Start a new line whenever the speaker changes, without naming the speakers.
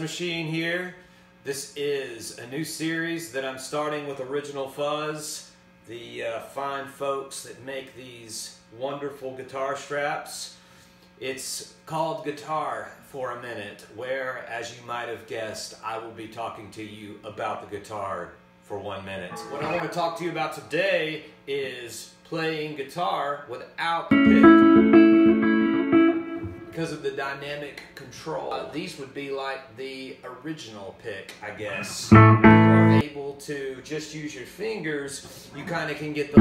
Machine here. This is a new series that I'm starting with Original Fuzz, the fine folks that make these wonderful guitar straps. It's called Guitar for a Minute, where, as you might have guessed, I will be talking to you about the guitar for 1 minute. What I want to talk to you about today is playing guitar without a pick. Because of the dynamic control. These would be like the original pick, I guess. You are able to just use your fingers. You kind of can get the